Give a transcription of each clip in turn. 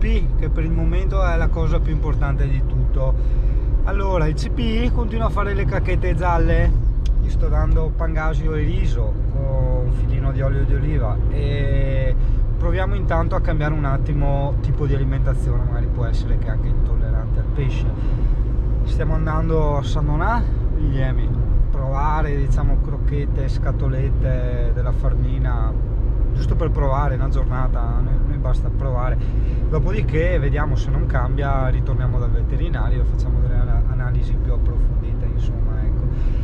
CP, che per il momento è la cosa più importante di tutto. Allora, il CP continua a fare le cacchette gialle. Gli sto dando pangasio e riso con un filino di olio di oliva e proviamo intanto a cambiare un attimo tipo di alimentazione, magari può essere che è anche intollerante al pesce. Stiamo andando a San Donà, Guglielmi, provare diciamo crocchette, scatolette della Farnina, giusto per provare una giornata, noi basta provare, dopodiché vediamo se non cambia, ritorniamo dal veterinario e facciamo delle analisi più approfondite, insomma, ecco.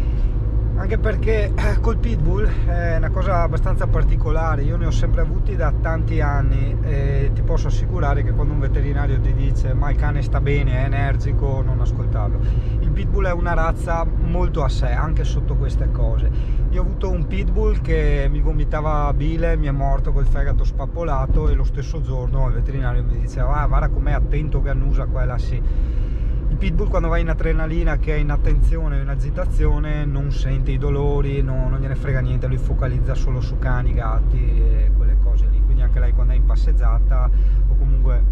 Anche perché col pitbull è una cosa abbastanza particolare, io ne ho sempre avuti da tanti anni e ti posso assicurare che quando un veterinario ti dice ma il cane sta bene, è energico, non ascoltarlo. Il pitbull è una razza molto a sé, anche sotto queste cose. Io ho avuto un pitbull che mi vomitava bile, mi è morto col fegato spappolato e lo stesso giorno il veterinario mi diceva guarda com'è attento che annusa qua e là. Sì. Il pitbull quando va in adrenalina, che è in attenzione o in agitazione, non sente i dolori, non gliene frega niente, lui focalizza solo su cani, gatti e quelle cose lì. Quindi anche lei quando è in passeggiata o comunque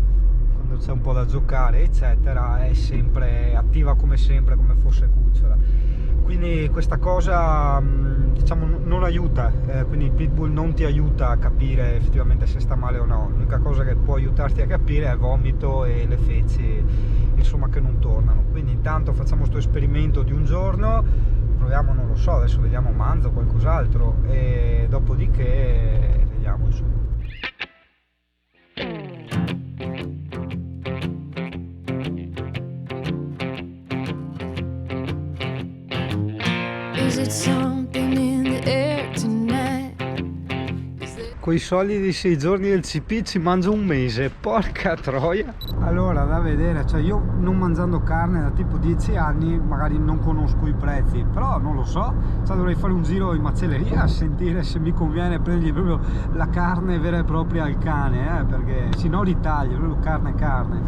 quando c'è un po' da giocare eccetera è sempre attiva come sempre, come fosse cucciola. Quindi questa cosa diciamo non aiuta, quindi il pitbull non ti aiuta a capire effettivamente se sta male o no. L'unica cosa che può aiutarti a capire è vomito e le feci, insomma, che non tornano. Quindi intanto facciamo questo esperimento di un giorno, proviamo, non lo so, adesso vediamo manzo o qualcos'altro e dopodiché vediamo, insomma. Con i soldi di 6 giorni del CP ci mangio un mese, porca troia. Allora, da vedere, cioè io non mangiando carne da tipo 10 anni magari non conosco i prezzi, però non lo so, cioè dovrei fare un giro in macelleria a sentire se mi conviene prendergli proprio la carne vera e propria al cane, perché se no ritaglio proprio carne,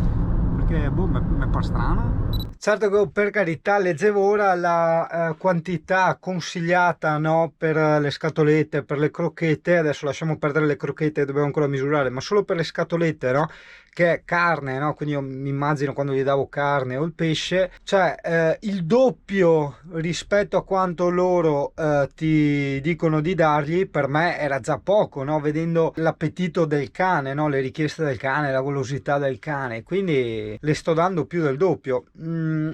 perché boh, mi fa strano. Certo che per carità leggevo ora la quantità consigliata, no, per le scatolette, per le crocchette, adesso lasciamo perdere le crocchette, dobbiamo ancora misurare, ma solo per le scatolette, no, che è carne, no, quindi io mi immagino quando gli davo carne o il pesce, cioè il doppio rispetto a quanto loro ti dicono di dargli, per me era già poco, no, vedendo l'appetito del cane, no, le richieste del cane, la golosità del cane, quindi le sto dando più del doppio.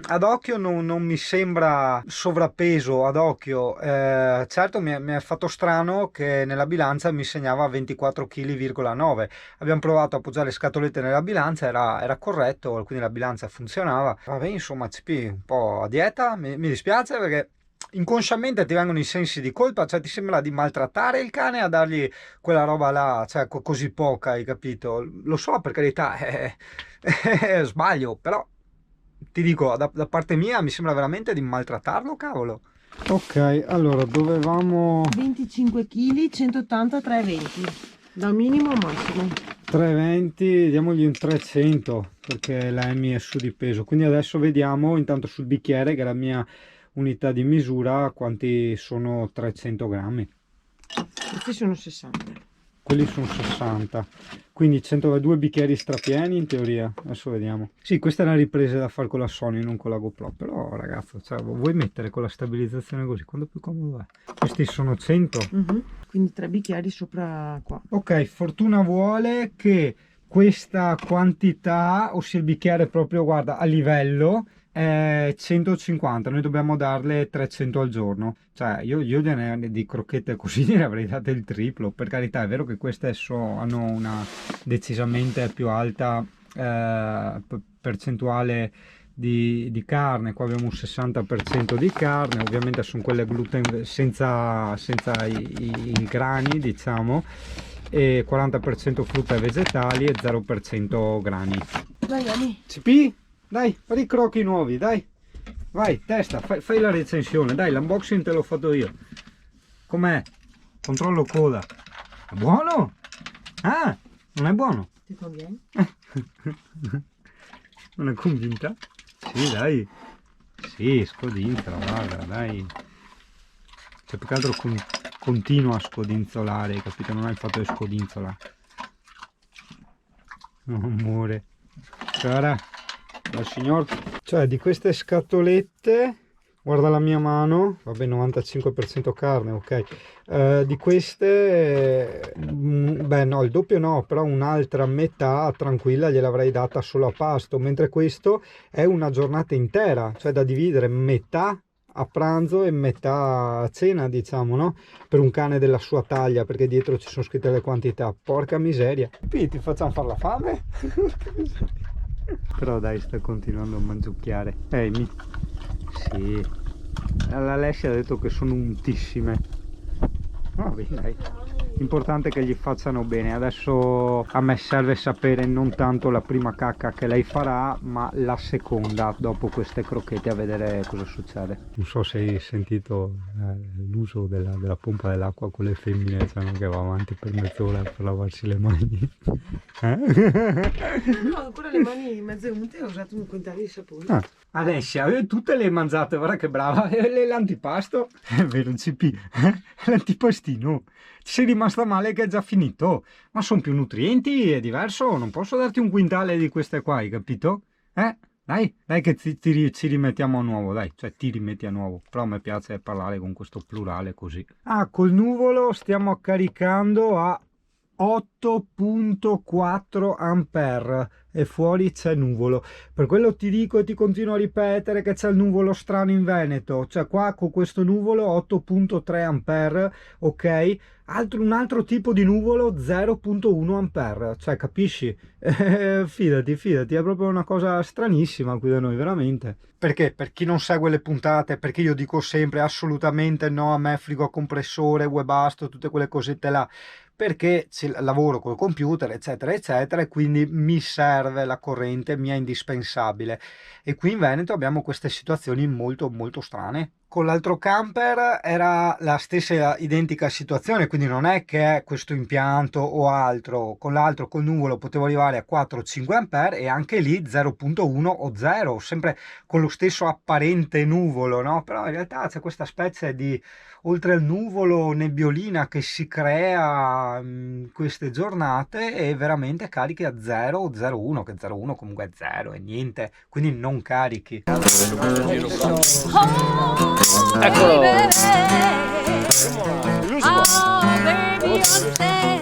Ad occhio non mi sembra sovrappeso, ad occhio, certo mi è fatto strano che nella bilancia mi segnava 24,9 kg. Abbiamo provato a appoggiare le scatolette nella bilancia, era corretto, quindi la bilancia funzionava. Vabbè, insomma, CP un po' a dieta, mi dispiace perché inconsciamente ti vengono i sensi di colpa, cioè ti sembra di maltrattare il cane a dargli quella roba là, cioè così poca, hai capito? Lo so, per carità, sbaglio, però ti dico, da parte mia mi sembra veramente di maltrattarlo, cavolo. Ok, allora dovevamo 25 kg, 180, 320 da minimo a massimo. 320, diamogli un 300 perché la Emi è su di peso, quindi adesso vediamo intanto sul bicchiere, che è la mia unità di misura, quanti sono 300 grammi. Questi sono 60. Quelli sono 60, quindi 102 bicchieri strapieni in teoria. Adesso vediamo. Sì, questa è una ripresa da fare con la Sony, non con la GoPro, però ragazzo, cioè, vuoi mettere con la stabilizzazione così, quando più comodo è? Questi sono 100. Quindi 3 bicchieri sopra qua. Ok, fortuna vuole che questa quantità, ossia il bicchiere proprio, guarda, a livello è 150, noi dobbiamo darle 300 al giorno, cioè io di crocchette così ne avrei date il triplo. Per carità, è vero che queste hanno una decisamente più alta percentuale di carne, qua abbiamo un 60% di carne, ovviamente sono quelle gluten senza i grani, diciamo, e 40% frutta e vegetali e 0% grani. Dai, Ali. CP, dai, fai i crocchi nuovi, dai, vai, testa, fai la recensione, dai, l'unboxing te l'ho fatto io. Com'è? Controllo coda. È buono? Ah, non è buono? Ti conviene? Non è convinta? Sì, dai. Sì, scodinzola, guarda, dai. Cioè, più che altro continua a scodinzolare, capito? Non è il fatto di scodinzola. Non muore. Guarda, la signor, cioè di queste scatolette, guarda la mia mano, vabbè 95% carne, ok, di queste, beh no, il doppio no, però un'altra metà tranquilla gliel'avrei data solo a pasto, mentre questo è una giornata intera, cioè da dividere metà a pranzo e metà a cena, diciamo, no? Per un cane della sua taglia, perché dietro ci sono scritte le quantità, porca miseria. Qui ti facciamo fare la fame? Però dai, sta continuando a mangiucchiare. Ehi, sì, l'Alessia ha detto che sono untissime. Vabbè, dai, l'importante è che gli facciano bene. Adesso a me serve sapere non tanto la prima cacca che lei farà, ma la seconda dopo queste crocchette, a vedere cosa succede. Non so se hai sentito l'uso della pompa dell'acqua con le femmine, cioè, che va avanti per mezz'ora per lavarsi le mani. No, ancora le mani mezze unte, ho usato un quintale di sapone. Alessia, tutte le mangiate, guarda che brava, l'antipasto, è vero, il CP, l'antipastino, ci sei rimasta male che è già finito, ma sono più nutrienti, è diverso, non posso darti un quintale di queste qua, hai capito? Dai che ci rimettiamo a nuovo, dai, cioè ti rimetti a nuovo, però a me piace parlare con questo plurale così. Col nuvolo stiamo caricando a 8.4 ampere e fuori c'è nuvolo, per quello ti dico e ti continuo a ripetere che c'è il nuvolo strano in Veneto, cioè qua con questo nuvolo 8.3 ampere, ok, un altro tipo di nuvolo 0.1 ampere, cioè capisci? Fidati, è proprio una cosa stranissima qui da noi, veramente. Perché per chi non segue le puntate, perché io dico sempre assolutamente no a me frigo a compressore, webasto, tutte quelle cosette là, perché lavoro col computer eccetera eccetera e quindi mi serve la corrente, mi è indispensabile, e qui in Veneto abbiamo queste situazioni molto molto strane. Con l'altro camper era la stessa identica situazione, quindi non è che è questo impianto o altro. Con l'altro, col nuvolo, potevo arrivare a 4-5 ampere e anche lì 0.1 o 0, sempre con lo stesso apparente nuvolo, no? Però in realtà c'è questa specie di, oltre al nuvolo, nebbiolina che si crea in queste giornate e veramente carichi a 0 o 0.1, che 0.1 comunque è 0 e niente, quindi non carichi. Eccolo! Oh, baby, I'm sad.